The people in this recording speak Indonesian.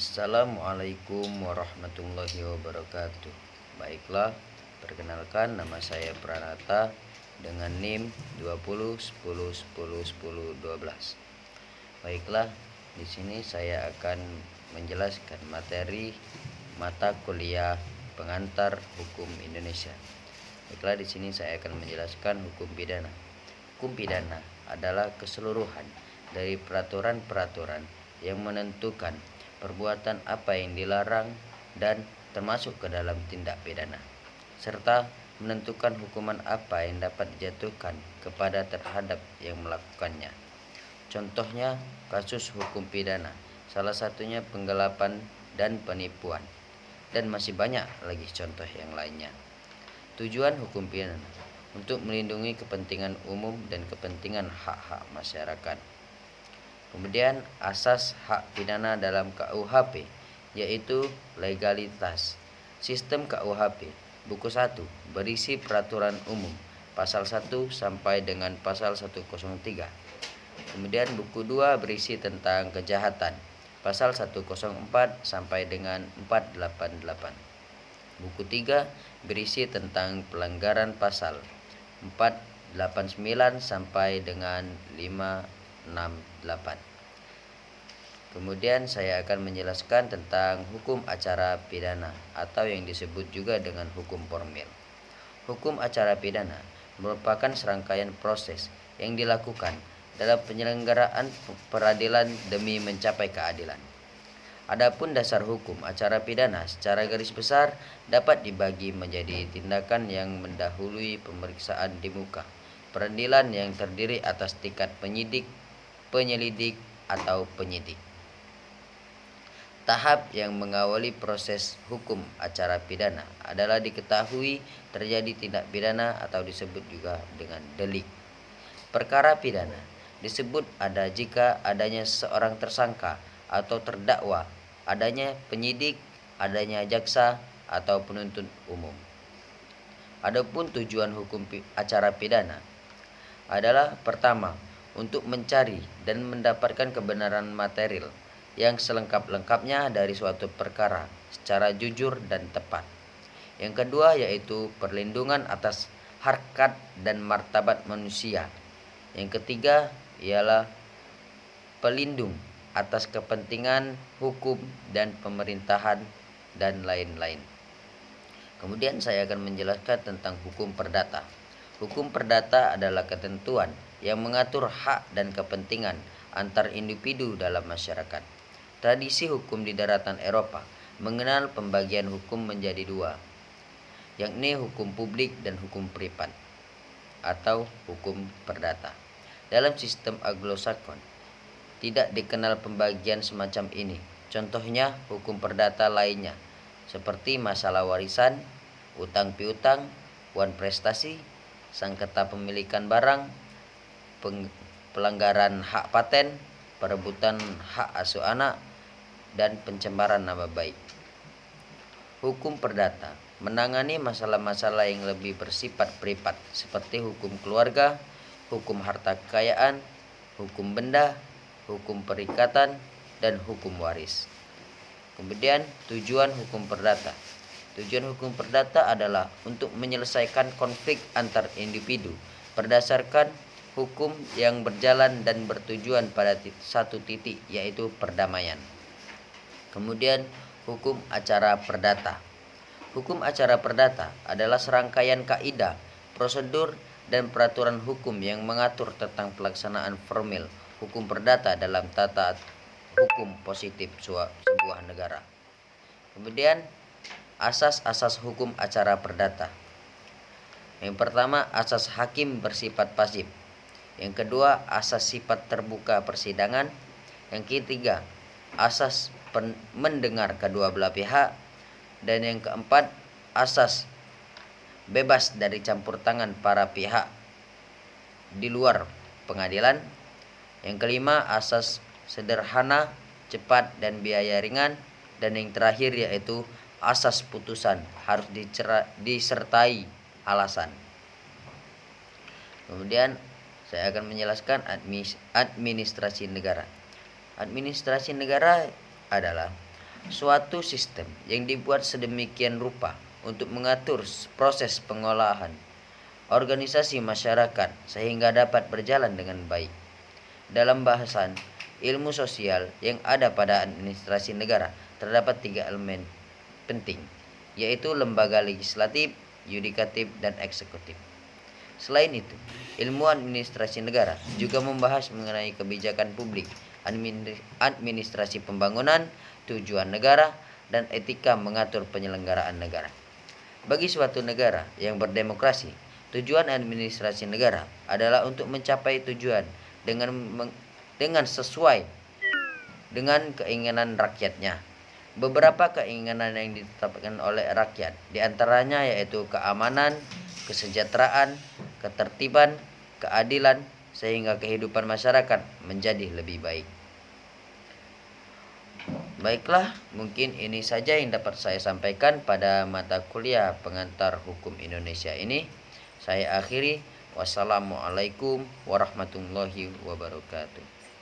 Assalamualaikum warahmatullahi wabarakatuh. Baiklah, perkenalkan nama saya Pranata dengan NIM 2010101012. Baiklah, di sini saya akan menjelaskan materi mata kuliah pengantar hukum Indonesia. Baiklah, di sini saya akan menjelaskan hukum pidana. Hukum pidana adalah keseluruhan dari peraturan-peraturan yang menentukan perbuatan apa yang dilarang dan termasuk ke dalam tindak pidana, serta menentukan hukuman apa yang dapat dijatuhkan kepada terhadap yang melakukannya. Contohnya kasus hukum pidana, salah satunya penggelapan dan penipuan, dan masih banyak lagi contoh yang lainnya. Tujuan hukum pidana untuk melindungi kepentingan umum dan kepentingan hak-hak masyarakat. Kemudian asas hak pidana dalam KUHP yaitu legalitas. Sistem KUHP buku 1 berisi peraturan umum pasal 1 sampai dengan pasal 103. Kemudian buku 2 berisi tentang kejahatan pasal 104 sampai dengan 488. Buku 3 berisi tentang pelanggaran pasal 489 sampai dengan 568. Kemudian saya akan menjelaskan tentang hukum acara pidana atau yang disebut juga dengan hukum formil. Hukum acara pidana merupakan serangkaian proses yang dilakukan dalam penyelenggaraan peradilan demi mencapai keadilan. Adapun dasar hukum acara pidana secara garis besar dapat dibagi menjadi tindakan yang mendahului pemeriksaan di muka peradilan yang terdiri atas tingkat penyidik, penyelidik, atau penyidik. Tahap yang mengawali proses hukum acara pidana adalah diketahui terjadi tindak pidana atau disebut juga dengan delik. Perkara pidana disebut ada jika adanya seorang tersangka atau terdakwa, adanya penyidik, adanya jaksa atau penuntut umum. Adapun tujuan hukum acara pidana adalah pertama, untuk mencari dan mendapatkan kebenaran material yang selengkap-lengkapnya dari suatu perkara secara jujur dan tepat. Yang kedua yaitu perlindungan atas harkat dan martabat manusia. Yang ketiga ialah pelindung atas kepentingan hukum dan pemerintahan dan lain-lain. Kemudian saya akan menjelaskan tentang hukum perdata. Hukum perdata adalah ketentuan yang mengatur hak dan kepentingan antar individu dalam masyarakat. Tradisi hukum di daratan Eropa mengenal pembagian hukum menjadi dua, yakni hukum publik dan hukum privat atau hukum perdata. Dalam sistem Anglo-Saxon tidak dikenal pembagian semacam ini. Contohnya hukum perdata lainnya seperti masalah warisan, utang piutang, wan prestasi, sengketa pemilikan barang, pelanggaran hak paten, perebutan hak asuh anak, dan pencemaran nama baik. Hukum perdata menangani masalah-masalah yang lebih bersifat privat seperti hukum keluarga, hukum harta kekayaan, hukum benda, hukum perikatan, dan hukum waris. Kemudian tujuan hukum perdata. Tujuan hukum perdata adalah untuk menyelesaikan konflik antar individu berdasarkan hukum yang berjalan dan bertujuan pada satu titik, yaitu perdamaian. Kemudian hukum acara perdata. Hukum acara perdata adalah serangkaian kaidah, prosedur, dan peraturan hukum yang mengatur tentang pelaksanaan formil hukum perdata dalam tata hukum positif sebuah negara. Kemudian asas-asas hukum acara perdata. Yang pertama, asas hakim bersifat pasif. Yang kedua, asas sifat terbuka persidangan. Yang ketiga, asas mendengar kedua belah pihak. Dan yang keempat, asas bebas dari campur tangan para pihak di luar pengadilan. Yang kelima, asas sederhana, cepat, dan biaya ringan. Dan yang terakhir yaitu asas putusan harus disertai alasan. Kemudian saya akan menjelaskan administrasi negara. Administrasi negara adalah Suatu sistem yang dibuat sedemikian rupa untuk mengatur proses pengolahan organisasi masyarakat sehingga dapat berjalan dengan baik. Dalam bahasan ilmu sosial yang ada pada administrasi negara terdapat 3 elemen penting, yaitu lembaga legislatif, yudikatif, dan eksekutif. Selain itu, ilmu administrasi negara juga membahas mengenai kebijakan publik, administrasi pembangunan, tujuan negara, dan etika mengatur penyelenggaraan negara. Bagi suatu negara yang berdemokrasi, tujuan administrasi negara adalah untuk mencapai tujuan dengan sesuai dengan keinginan rakyatnya. Beberapa keinginan yang ditetapkan oleh rakyat, diantaranya yaitu keamanan, kesejahteraan, ketertiban, keadilan, sehingga kehidupan masyarakat menjadi lebih baik. Baiklah, mungkin ini saja yang dapat saya sampaikan pada mata kuliah pengantar hukum Indonesia ini. Saya akhiri. Wassalamualaikum warahmatullahi wabarakatuh.